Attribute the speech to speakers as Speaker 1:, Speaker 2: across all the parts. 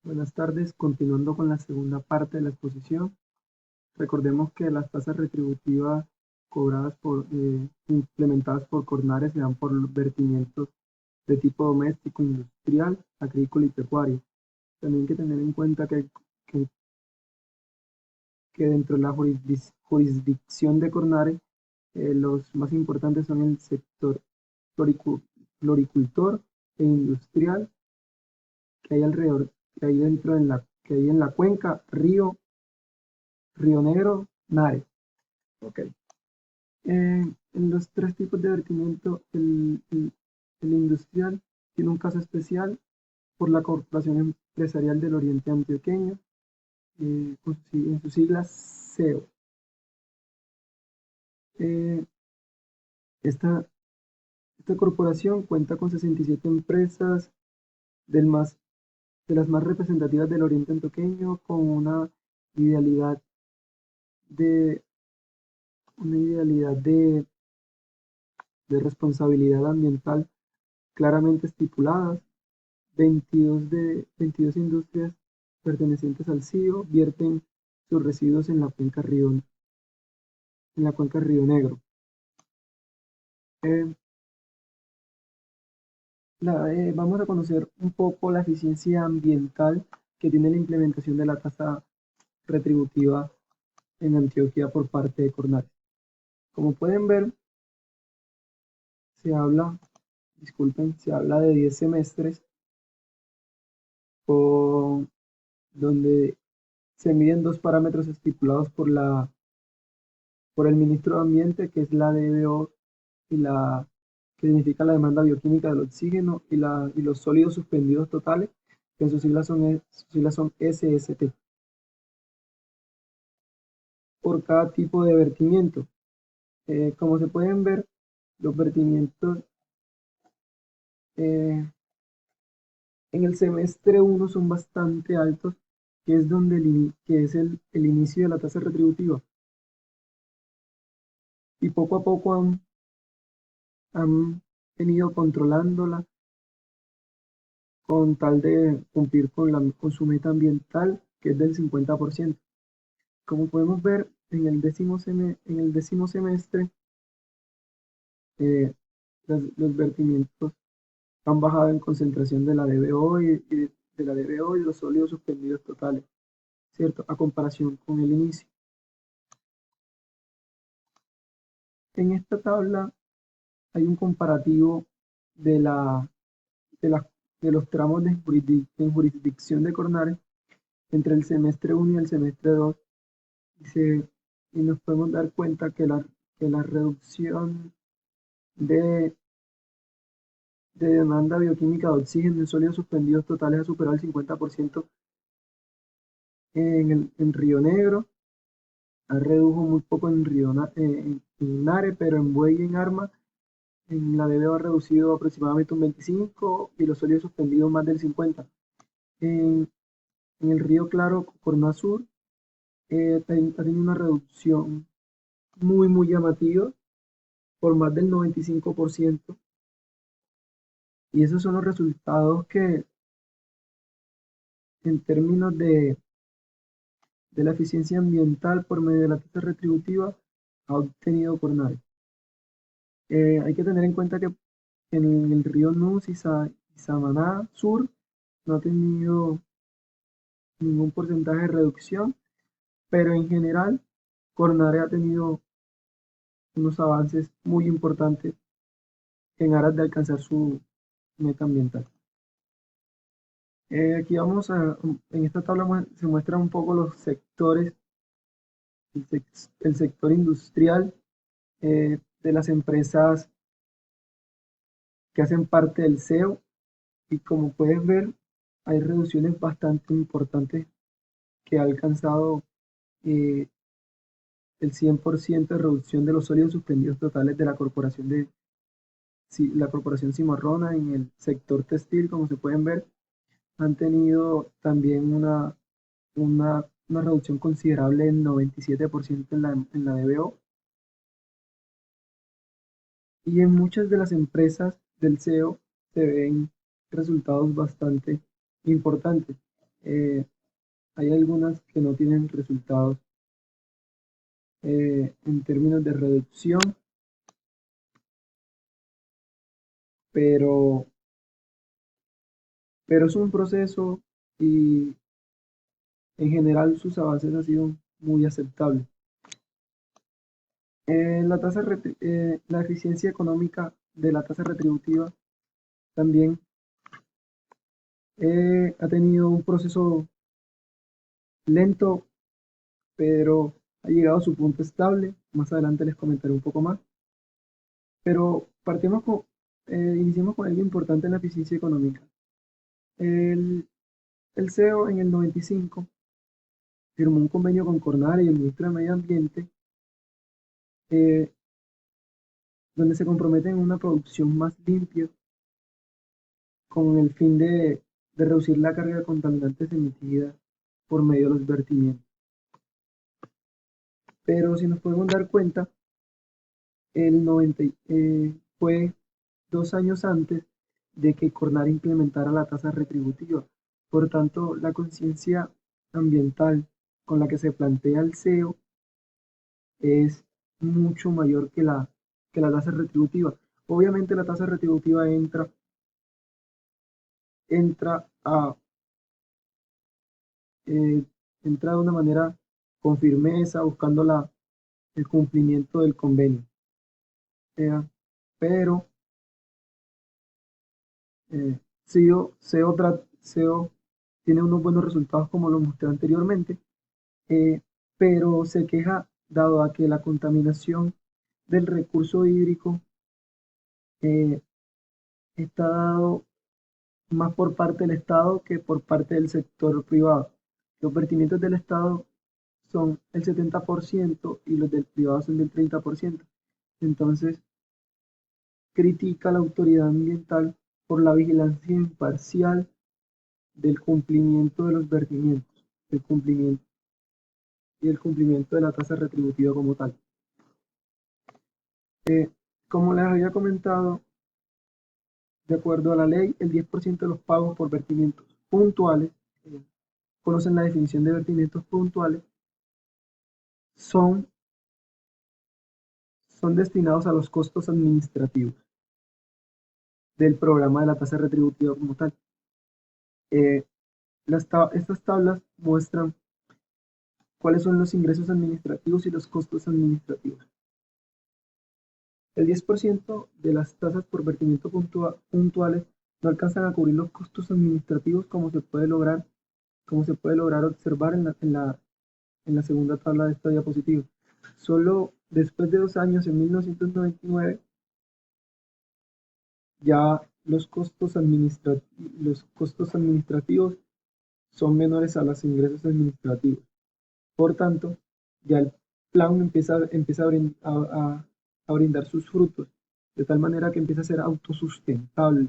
Speaker 1: Buenas tardes, continuando con la segunda parte de la exposición. Recordemos que las tasas retributivas implementadas por Cornares se dan por vertimientos de tipo doméstico, industrial, agrícola y pecuario. También hay que tener en cuenta que- que dentro de la jurisdicción de Cornares, los más importantes son el sector floricu- floricultor e industrial que hay alrededor, que hay dentro que hay en la cuenca, Río Negro, Nares. Ok. En los tres tipos de vertimiento, el industrial tiene un caso especial por la Corporación Empresarial del Oriente Antioqueño, en sus siglas CEO. Eh, esta, esta corporación cuenta con 67 empresas del más, de las más representativas del Oriente Antioqueño, con idealidad de, una idealidad de responsabilidad ambiental claramente estipuladas. 22 industrias pertenecientes al CIO vierten sus residuos en la cuenca Río Negro. Eh, Vamos a conocer un poco la eficiencia ambiental que tiene la implementación de la tasa retributiva en Antioquia por parte de Cornares. Como pueden ver, se habla, se habla de 10 semestres con, donde se miden dos parámetros estipulados por el ministro de Ambiente, que es la DBO que significa la demanda bioquímica del oxígeno, y los sólidos suspendidos totales, que en sus siglas son SST, por cada tipo de vertimiento. Como se pueden ver, los vertimientos eh, en el semestre 1 son bastante altos, que es, que es el inicio de la tasa retributiva, y poco a poco han venido controlándola con tal de cumplir con su meta ambiental, que es del 50%. Como podemos ver, en el décimo semestre, eh, los vertimientos han bajado en concentración de la DBO de la DBO y los sólidos suspendidos totales, ¿cierto? A comparación con el inicio. En esta tabla hay un comparativo de, la, de, la- de los tramos en jurisdicción de Cornares entre el semestre 1 y el semestre 2. Y, y nos podemos dar cuenta que la reducción de, de demanda bioquímica de oxígeno en sólidos suspendidos totales ha superado el 50% en Río Negro, ha redujo muy poco en Nare, pero en Buey y en Arma, en la DB ha reducido aproximadamente un 25% y los sólidos suspendidos más del 50%. En, en el Río Claro, Corna Sur, ha tenido una reducción muy llamativa por más del 95%. Y esos son los resultados que, en términos de la eficiencia ambiental por medio de la tasa retributiva, ha obtenido Cornares. Hay que tener en cuenta que en el río Nus y Samaná Sur no ha tenido ningún porcentaje de reducción, pero en general Cornares ha tenido unos avances muy importantes en aras de alcanzar su meta ambiental. Aquí en esta tabla se muestran un poco los sectores, el sector industrial de las empresas que hacen parte del SEO, y como puedes ver, hay reducciones bastante importantes que ha alcanzado eh, el 100% de reducción de los sólidos suspendidos totales de la corporación Cimarrona en el sector textil. Como se pueden ver, han tenido también una reducción considerable del 97% en la DBO, y en muchas de las empresas del SEO se ven resultados bastante importantes. Eh, Hay algunas que no tienen resultados en términos de reducción, pero, pero es un proceso y en general sus avances han sido muy aceptables. La eficiencia económica de la tasa retributiva también ha tenido un proceso lento, pero ha llegado a su punto estable. Más adelante les comentaré un poco más. Pero iniciemos con algo importante en la eficiencia económica. El, el CEO en el 95 firmó un convenio con Cornal y el ministro de Medio Ambiente, eh, donde se comprometen a una producción más limpia con el fin de reducir la carga de contaminantes emitida por medio de los vertimientos. Pero si nos podemos dar cuenta, el 90, fue 2 años antes de que Cornal implementara la tasa retributiva. Por tanto, la conciencia ambiental con la que se plantea el CEO es mucho mayor que la tasa retributiva. Obviamente la tasa retributiva entra a eh, entra de una manera con firmeza, buscando el cumplimiento del convenio. Eh, pero SEO tiene unos buenos resultados como lo mostré anteriormente, eh, pero se queja dado a que la contaminación del recurso hídrico eh, está dado más por parte del Estado que por parte del sector privado. Los vertimientos del Estado son el 70% y los del privado son del 30%. Entonces, critica a la autoridad ambiental por la vigilancia imparcial del cumplimiento de los vertimientos, el cumplimiento y el cumplimiento de la tasa retributiva como tal. Como les había comentado, de acuerdo a la ley, el 10% de los pagos por vertimientos puntuales, eh, conocen la definición de vertimientos puntuales, son, son destinados a los costos administrativos del programa de la tasa retributiva como tal. Eh, Estas tablas muestran cuáles son los ingresos administrativos y los costos administrativos. El 10% de las tasas por vertimiento puntuales no alcanzan a cubrir los costos administrativos como se puede lograr observar en la segunda tabla de esta diapositiva. Solo después de 2 años, en 1999, ya los costos administrativos son menores a los ingresos administrativos. Por tanto, ya el plan empieza a brindar sus frutos, de tal manera que empieza a ser autosustentable,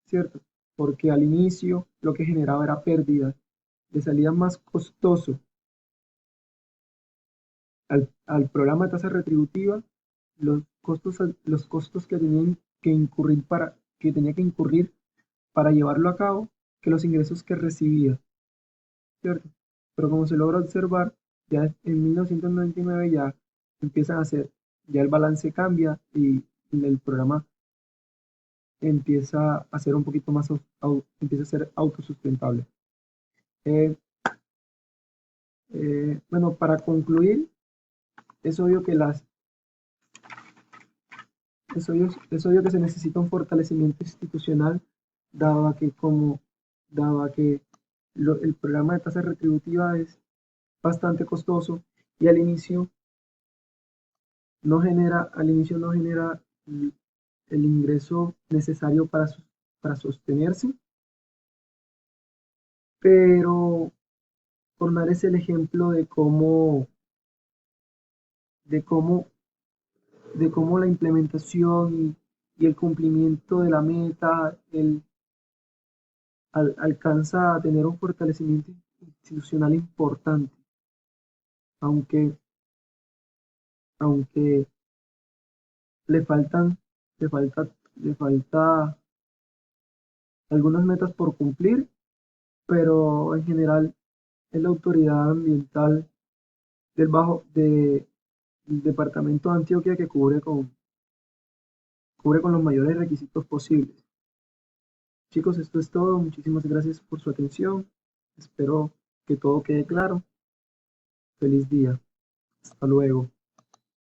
Speaker 1: ¿cierto? Porque al inicio lo que generaba era pérdidas, le salía más costoso al programa de tasa retributiva los costos que tenía que incurrir para llevarlo a cabo que los ingresos que recibía, ¿cierto? Pero como se logra observar, ya en 1999 ya empiezan a hacer, ya el balance cambia y el programa empieza a ser un poquito más, empieza a ser autosustentable. Eh, bueno, para concluir, es obvio que es obvio que se necesita un fortalecimiento institucional, dado a que dado a que el programa de tasa retributiva es bastante costoso y al inicio no genera el ingreso necesario para sostenerse, pero Tornar es el ejemplo de cómo, de cómo la implementación y el cumplimiento de la meta alcanza a tener un fortalecimiento institucional importante, aunque, aunque le faltan, le falta, le falta algunas metas por cumplir, pero en general es la autoridad ambiental del departamento de Antioquia que cubre con los mayores requisitos posibles. Chicos, esto es todo. Muchísimas gracias por su atención. Espero que todo quede claro. Feliz día. Hasta luego.